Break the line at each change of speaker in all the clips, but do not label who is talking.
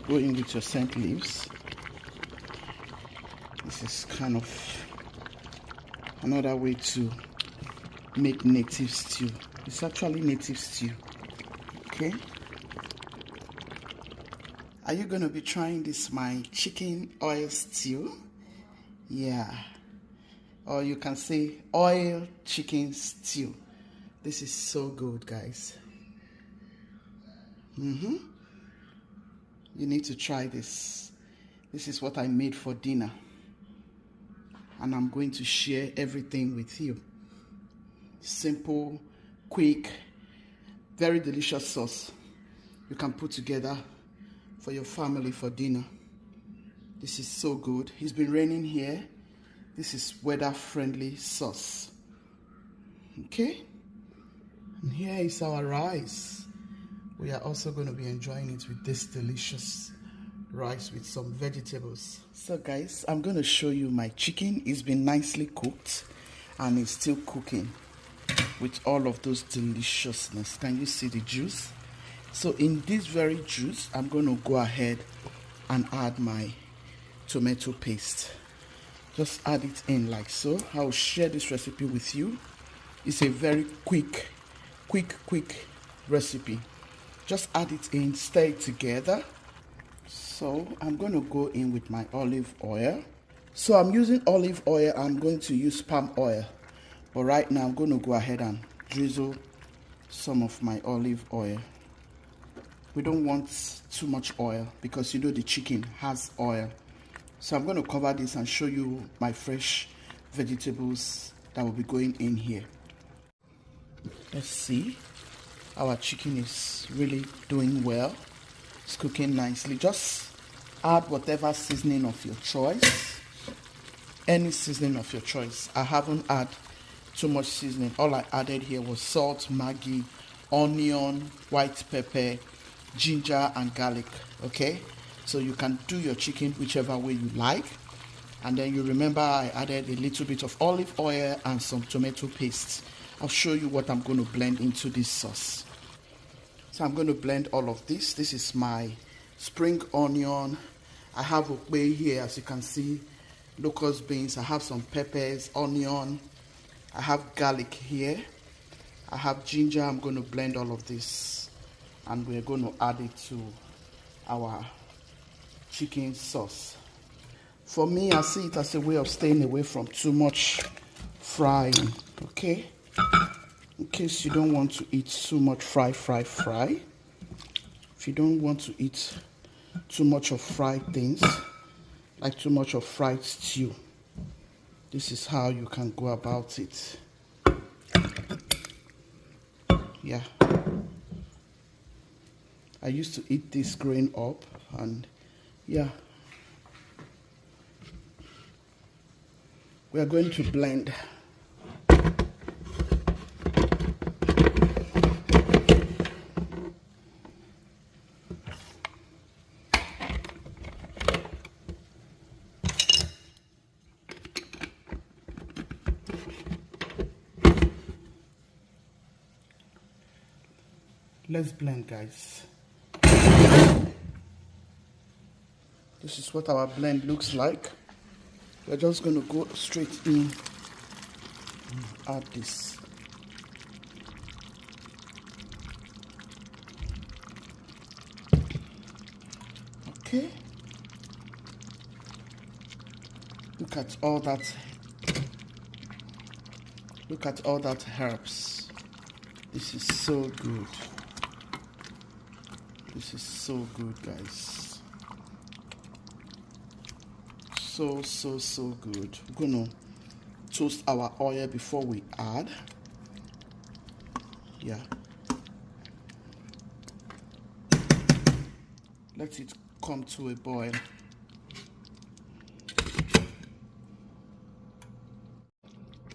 Go in with your scent leaves. This is kind of another way to make native stew. It's actually native stew. Okay. Are you going to be trying this, my chicken oil stew? Yeah. Or you can say oil chicken stew. This is so good, guys. You need to try this. This is what I made for dinner. And I'm going to share everything with you. Simple, quick, very delicious sauce you can put together for your family for dinner. This is so good. It's been raining here. This is weather-friendly sauce. Okay? And here is our rice. We are also going to be enjoying it with this delicious rice with some vegetables. So guys, I'm going to show you my chicken. It's been nicely cooked and it's still cooking with all of those deliciousness. Can you see the juice? So in this very juice, I'm going to go ahead and add my tomato paste. Just add it in like so. I'll share this recipe with you. It's a very quick recipe. Just add it in, stir it together. So I'm going to go in with my olive oil. So I'm using olive oil. I'm going to use palm oil. But right now I'm going to go ahead and drizzle some of my olive oil. We don't want too much oil because you know the chicken has oil. So I'm going to cover this and show you my fresh vegetables that will be going in here. Let's see. Our chicken is really doing well. It's cooking nicely. Just add whatever seasoning of your choice. Any seasoning of your choice. I haven't added too much seasoning. All I added here was salt, Maggi, onion, white pepper, ginger and garlic. Okay, so you can do your chicken whichever way you like. And then you remember I added a little bit of olive oil and some tomato paste. I'll show you what I'm going to blend into this sauce. So I'm going to blend all of this. This is my spring onion. I have okpe here, as you can see, locust beans. I have some peppers, onion. I have garlic here. I have ginger. I'm going to blend all of this and we're going to add it to our chicken sauce. For me, I see it as a way of staying away from too much frying. Okay, in case you don't want to eat too much fry. If you don't want to eat too much of fried things, like too much of fried stew, this is how you can go about it. Yeah, I used to eat this growing up, and yeah, we are going to blend. Let's blend, guys. This is what our blend looks like. We're just going to go straight in and add this. Okay. Look at all that. Look at all that herbs. This is so good. This is so good, guys. So good. We're gonna toast our oil before we add. Yeah. Let it come to a boil.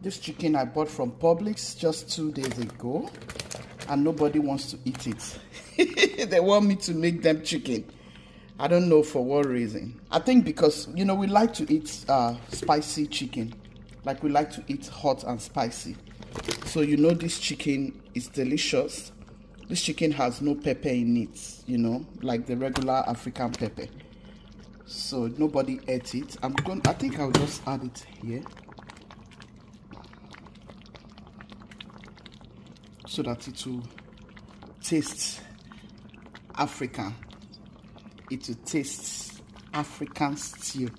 This chicken I bought from Publix just 2 days ago, and nobody wants to eat it. They want me to make them chicken. I don't know for what reason. I think because, you know, we like to eat spicy chicken. Like we like to eat hot and spicy. So, you know, this chicken is delicious This chicken has no pepper in it, you know, like the regular African pepper. So nobody ate it. I think I'll just add it here, so that it will taste African. It will taste African stew.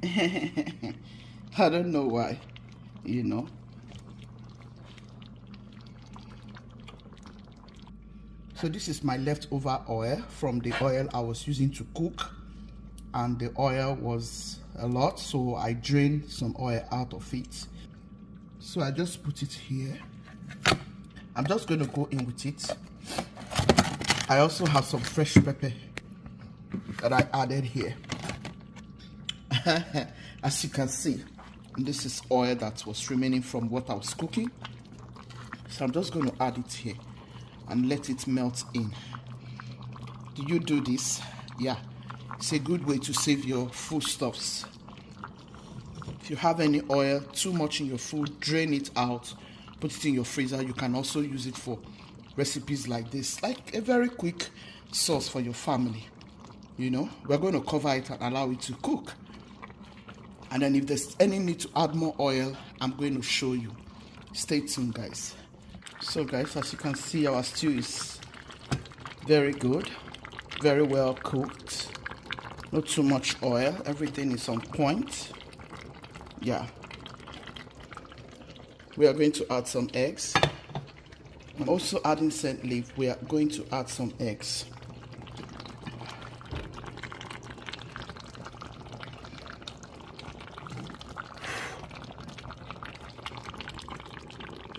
I don't know why, you know. So this is my leftover oil from the oil I was using to cook, and the oil was a lot, so I drained some oil out of it. So I just put it here. I'm just going to go in with it. I also have some fresh pepper that I added here. As you can see, this is oil that was remaining from what I was cooking. So I'm just going to add it here and let it melt in. Do you do this? Yeah, it's a good way to save your foodstuffs. If you have any oil too much in your food, drain it out, put it in your freezer. You can also use it for recipes like this, like a very quick sauce for your family. You know, we're going to cover it and allow it to cook, and then if there's any need to add more oil, I'm going to show you. Stay tuned, guys. So guys, as you can see, our stew is very good, very well cooked, not too much oil, everything is on point. Yeah, we are going to add some eggs. I'm also adding scent leaf. We are going to add some eggs.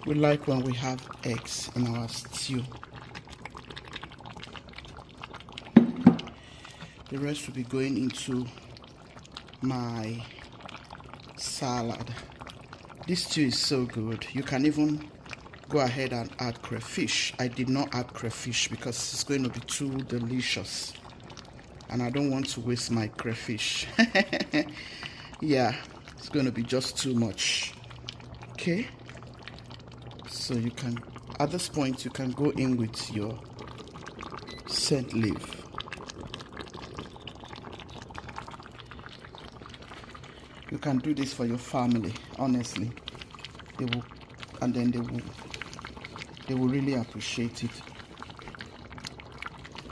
We like when we have eggs in our stew. The rest will be going into my salad. This stew is so good. You can even go ahead and add crayfish. I did not add crayfish because it's going to be too delicious, and I don't want to waste my crayfish. Yeah, it's going to be just too much. Okay, so you can, at this point, you can go in with your scent leaf. You can do this for your family, honestly. They will, and then they will really appreciate it.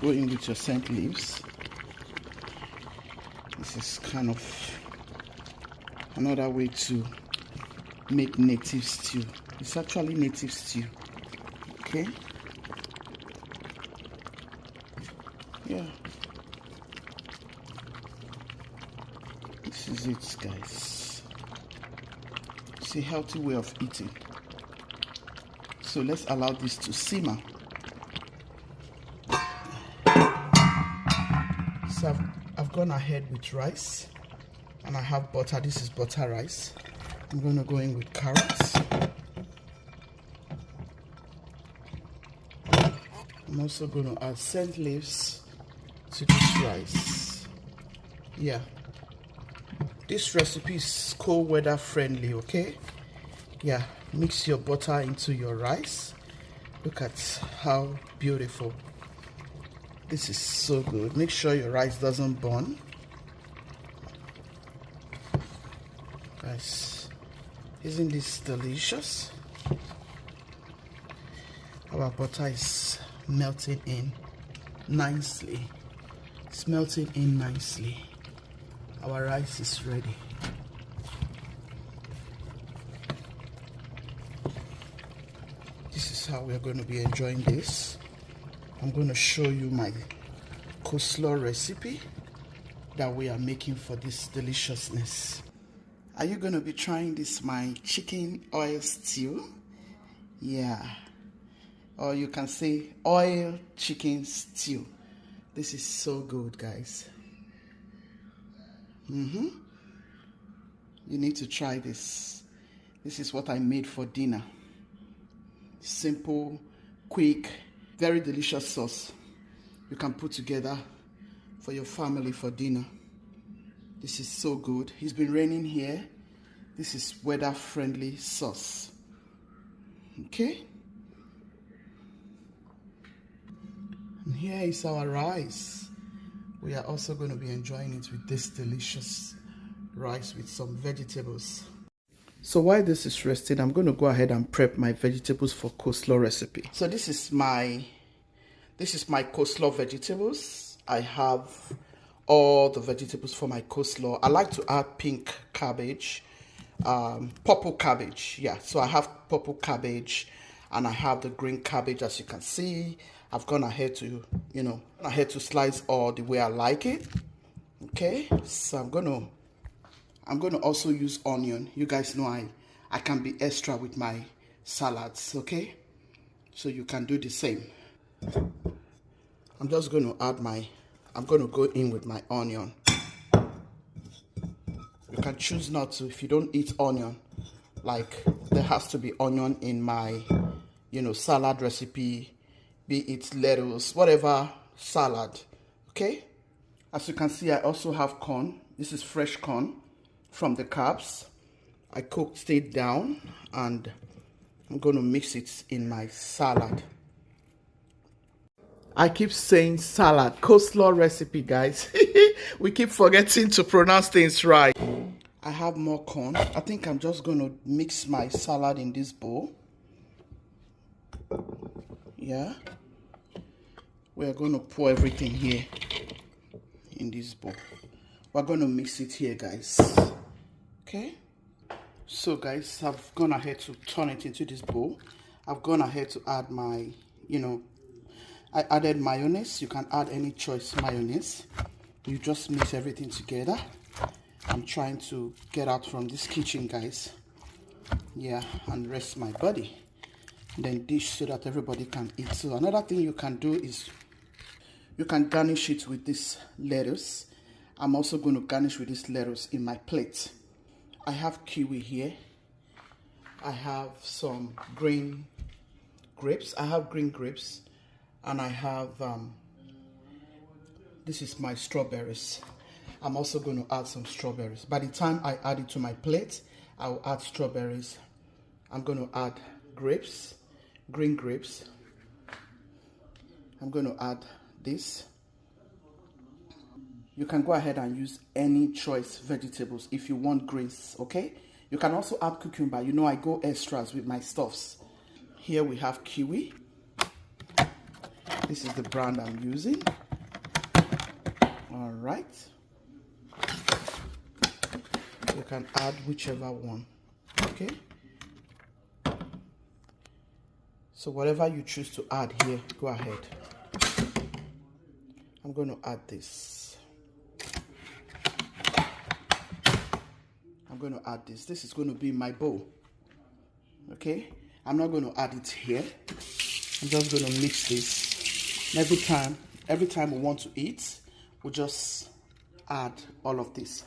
Go in with your scent leaves. This is kind of another way to make native stew. It's actually native stew. Okay? Yeah. This is it, guys. It's a healthy way of eating. So let's allow this to simmer. So I've gone ahead with rice, and I have butter. This is butter rice. I'm going to go in with carrots. I'm also going to add scent leaves to this rice. Yeah. This recipe is cold weather friendly, okay? Yeah, mix your butter into your rice. Look at how beautiful. This is so good. Make sure your rice doesn't burn. Guys, isn't this delicious? Our butter is melting in nicely. It's melting in nicely. Our rice is ready. This is how we're going to be enjoying this. I'm going to show you my coleslaw recipe that we are making for this deliciousness. Are you going to be trying this, my chicken oil stew? Yeah. Or you can say oil chicken stew. This is so good, guys. You need to try this. This is what I made for dinner. Simple, quick, very delicious sauce you can put together for your family for dinner. This is so good. It's been raining here. This is weather friendly sauce. Okay? Here is our rice. We are also going to be enjoying it with this delicious rice with some vegetables. So while this is resting, I'm going to go ahead and prep my vegetables for coleslaw recipe. So this is my coleslaw vegetables. I have all the vegetables for my coleslaw. I like to add pink cabbage, purple cabbage. Yeah, so I have purple cabbage and I have the green cabbage. As you can see, I've gone ahead to, slice all the way I like it. Okay, so I'm gonna also use onion. You guys know I can be extra with my salads, okay? So you can do the same. I'm just going to I'm going to go in with my onion. You can choose not to if you don't eat onion. Like, there has to be onion in my, salad recipe, be it lettuce, whatever salad, okay? As you can see, I also have corn. This is fresh corn from the carbs. I cooked it down and I'm going to mix it in my salad. I keep saying salad, coleslaw recipe, guys. We keep forgetting to pronounce things right. I have more corn. I think I'm just going to mix my salad in this bowl. Yeah. We're going to pour everything here in this bowl. We're going to mix it here, guys. Okay. So, guys, I've gone ahead to turn it into this bowl. I've gone ahead to add my, I added mayonnaise. You can add any choice mayonnaise. You just mix everything together. I'm trying to get out from this kitchen, guys. Yeah, and rest my body. Then dish so that everybody can eat. So another thing you can do is you can garnish it with this lettuce. I'm also going to garnish with this lettuce in my plate. I have kiwi here. I have some green grapes. I have green grapes. And I have, this is my strawberries. I'm also going to add some strawberries. By the time I add it to my plate, I'll add strawberries. I'm going to add grapes, green grapes. I'm going to add this. You can go ahead and use any choice vegetables if you want greens, okay? You can also add cucumber. I go extras with my stuffs. Here we have kiwi. This is the brand I'm using. All right. You can add whichever one, okay? So whatever you choose to add here, go ahead. I'm going to add this. I'm going to add this. This is going to be my bowl, okay? I'm not going to add it here. I'm just going to mix this. Every time we want to eat, we'll just add all of this.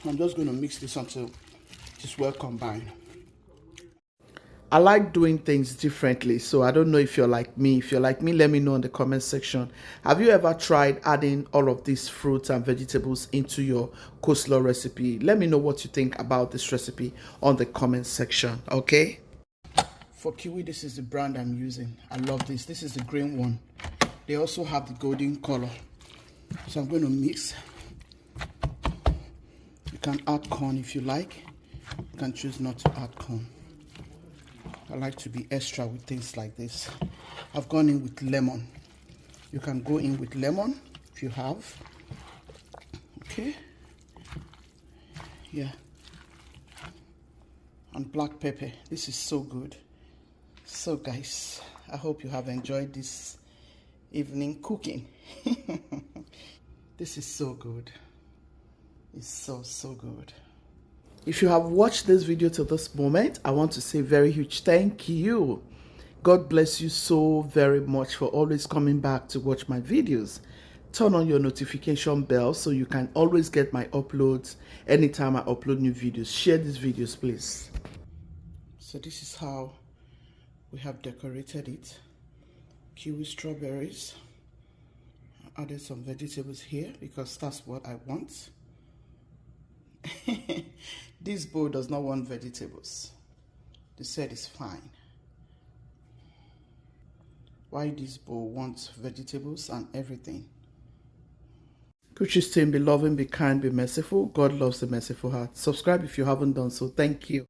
I'm just going to mix this until it's well combined. I like doing things differently, so I don't know if you're like me. If you're like me, let me know in the comment section. Have you ever tried adding all of these fruits and vegetables into your coleslaw recipe? Let me know what you think about this recipe on the comment section, okay? For kiwi, this is the brand I'm using. I love this. This is the green one. They also have the golden color. So I'm going to mix. You can add corn if you like. You can choose not to add corn. I like to be extra with things like this. I've gone in with lemon. You can go in with lemon if you have. Okay. Yeah. And black pepper. This is so good. So guys, I hope you have enjoyed this evening cooking. This is so good. It's so good. If you have watched this video till this moment, I want to say a very huge thank you. God bless you so very much for always coming back to watch my videos. Turn on your notification bell so you can always get my uploads anytime I upload new videos. Share these videos, please. So this is how we have decorated it. Kiwi strawberries. I added some vegetables here because that's what I want. This bowl does not want vegetables. They said it's fine. why this bowl wants vegetables and everything. Kuchi's team, be loving, be kind, be merciful. God loves the merciful heart. Subscribe if you haven't done so. Thank you.